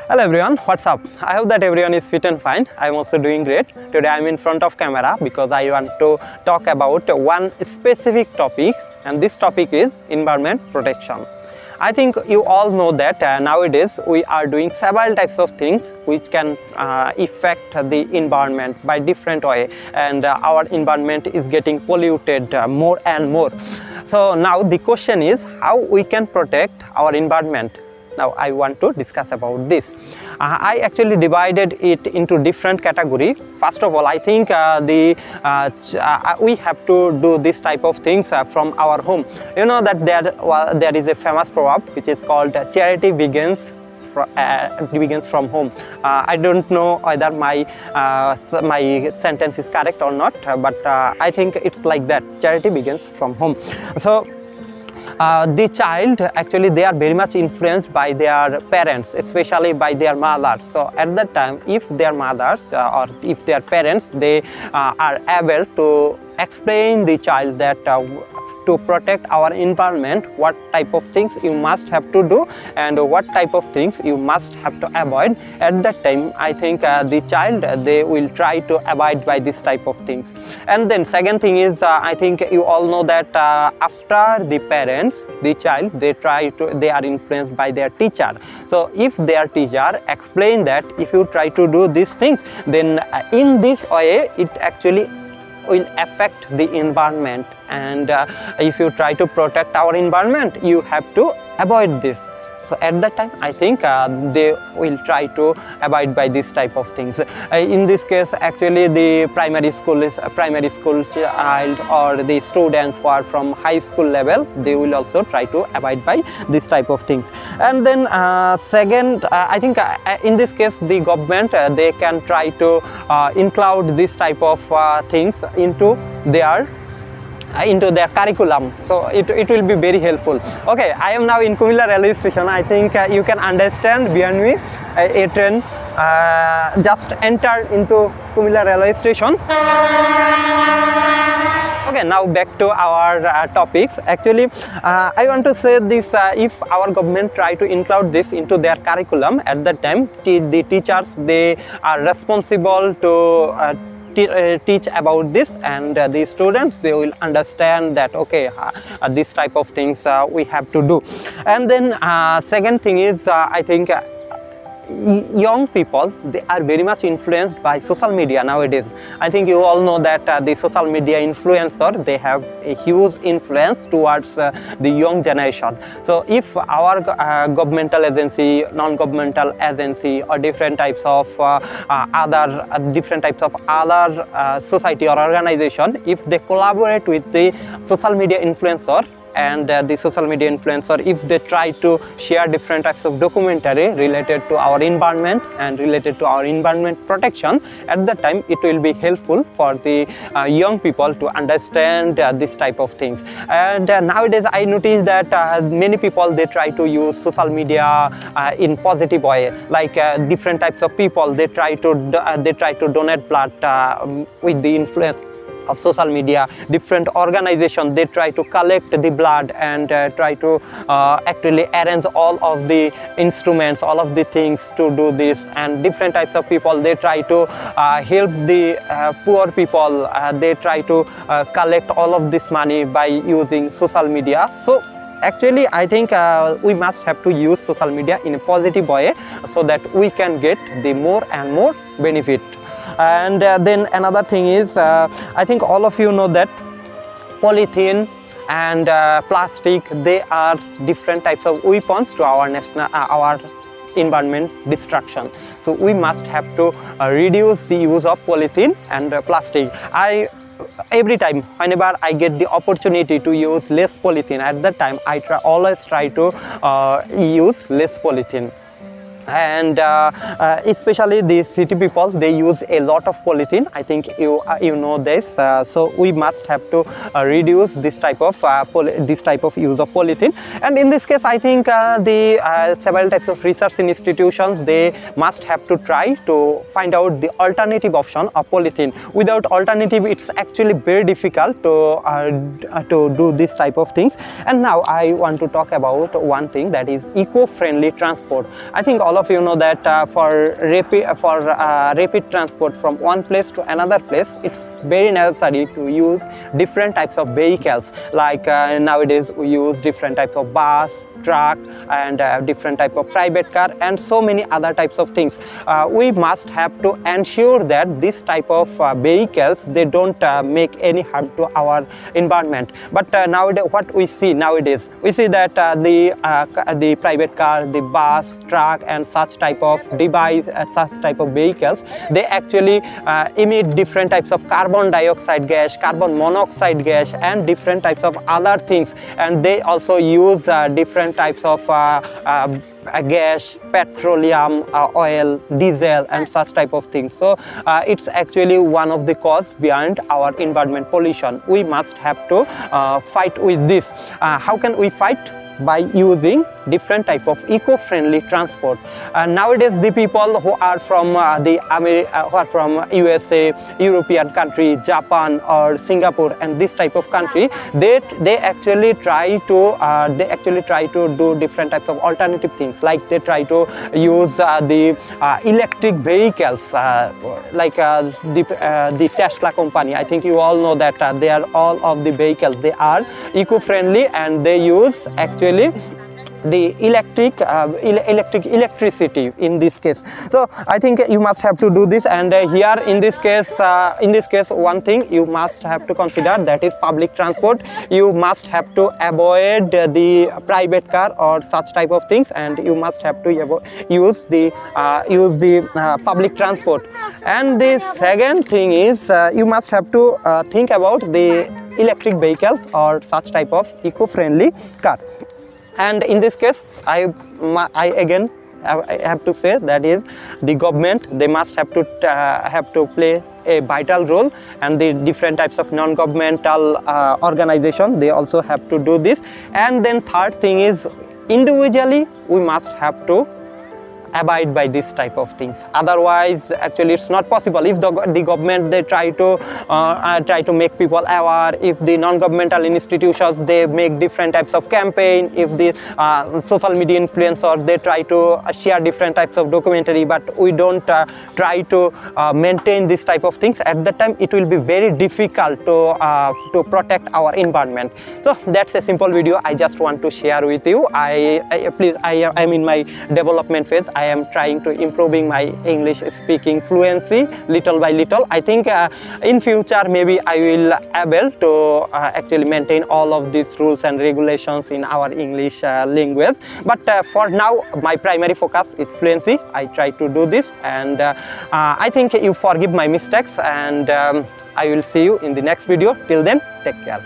Hello everyone, what's up? I hope that everyone is fit and fine. I'm also doing great. Today I'm in front of camera because I want to talk about one specific topic, and this topic is environment protection. I think you all know that nowadays we are doing several types of things which can affect the environment by different way, and our environment is getting polluted more and more. So now the question is how we can protect our environment. Now I want to discuss about this. I actually divided it into different categories. First of all, I think we have to do this type of things from our home. You know that there is a famous proverb which is called charity begins from home. I don't know whether my sentence is correct or not, but I think it's like that. Charity begins from home. So the child, actually they are very much influenced by their parents, especially by their mothers. So at that time, if their mothers or if their parents, they are able to explain the child that to protect our environment, what type of things you must have to do and what type of things you must have to avoid, at that time I think the child, they will try to abide by this type of things. And then second thing is I think you all know that after the parents, the child, they are influenced by their teacher. So if their teacher explain that if you try to do these things, then in this way it actually will affect the environment, and if you try to protect our environment, you have to avoid this. So at that time I think they will try to abide by this type of things. In this case, actually the primary school child or the students who are from high school level, they will also try to abide by this type of things. And then second, I think in this case the government, they can try to include this type of things into their curriculum, so it will be very helpful. Okay, I am now in Comilla railway station. I think you can understand behind me a train just entered into Comilla railway station. Okay, now back to our topics. Actually I want to say this, if our government try to include this into their curriculum, at that time the teachers, they are responsible to teach about this, and the students, they will understand that okay, this type of things we have to do. And then second thing is I think young people, they are very much influenced by social media nowadays. I think you all know that the social media influencer, they have a huge influence towards the young generation. So if our governmental agency, non-governmental agency, or different types of other society or organization, if they collaborate with the social media influencer, and the social media influencer, if they try to share different types of documentary related to our environment and related to our environment protection, at that time it will be helpful for the young people to understand this type of things. And nowadays I notice that many people, they try to use social media in positive way, like different types of people, they try to donate blood with the influence of social media. Different organizations, they try to collect the blood and try to actually arrange all of the instruments, all of the things to do this. And different types of people, they try to help the poor people, they try to collect all of this money by using social media. So actually I think we must have to use social media in a positive way, so that we can get the more and more benefit. And then another thing is I think all of you know that polythene and plastic, they are different types of weapons to our environment destruction. So we must have to reduce the use of polythene and plastic. Every time whenever I get the opportunity to use less polythene, at that time I always try to use less polythene. And especially the city people, they use a lot of polythene. I think you know this. So we must have to reduce this type of use of polythene. And in this case, I think the several types of research institutions, they must have to try to find out the alternative option of polythene. Without alternative, it's actually very difficult to do this type of things. And now I want to talk about one thing, that is eco-friendly transport. I think all all of you know that for rapid transport from one place to another place, it's very necessary to use different types of vehicles. Like nowadays we use different types of bus, truck, and different type of private car, and so many other types of things. We must have to ensure that this type of vehicles, they don't make any harm to our environment. But nowadays, what we see nowadays, we see that the private car, the bus, truck, and such type of device, such type of vehicles, they actually emit different types of carbon dioxide gas, carbon monoxide gas, and different types of other things. And they also use different types of gas, petroleum, oil, diesel, and such type of things. So it's actually one of the cause behind our environment pollution. We must have to fight with this. How can we fight? By using different type of eco-friendly transport. Nowadays, the people who are from USA, European country, Japan, or Singapore, and this type of country, they actually try to do different types of alternative things. Like they try to use the electric vehicles, like the Tesla company. I think you all know that they are all of the vehicles. They are eco-friendly and they use actually the electricity in this case. So I think you must have to do this, and here in this case one thing you must have to consider, that is public transport. You must have to avoid the private car or such type of things, and you must have to use the public transport. And the second thing is you must have to think about the electric vehicles or such type of eco-friendly car. And in this case, I again have to say that is the government, they must have to play a vital role, and the different types of non-governmental organization, they also have to do this. And then third thing is individually we must have to abide by this type of things. Otherwise, actually, it's not possible. If the government, they try to make people aware, if the non-governmental institutions, they make different types of campaign, if the social media influencers, they try to share different types of documentary, but we don't try to maintain this type of things, at that time it will be very difficult to protect our environment. So that's a simple video I just want to share with you. I am in my development phase. I am trying to improving my English speaking fluency little by little. I think in future maybe I will able to actually maintain all of these rules and regulations in our English language. But for now, my primary focus is fluency. I try to do this, and I think you forgive my mistakes, and I will see you in the next video. Till then, take care.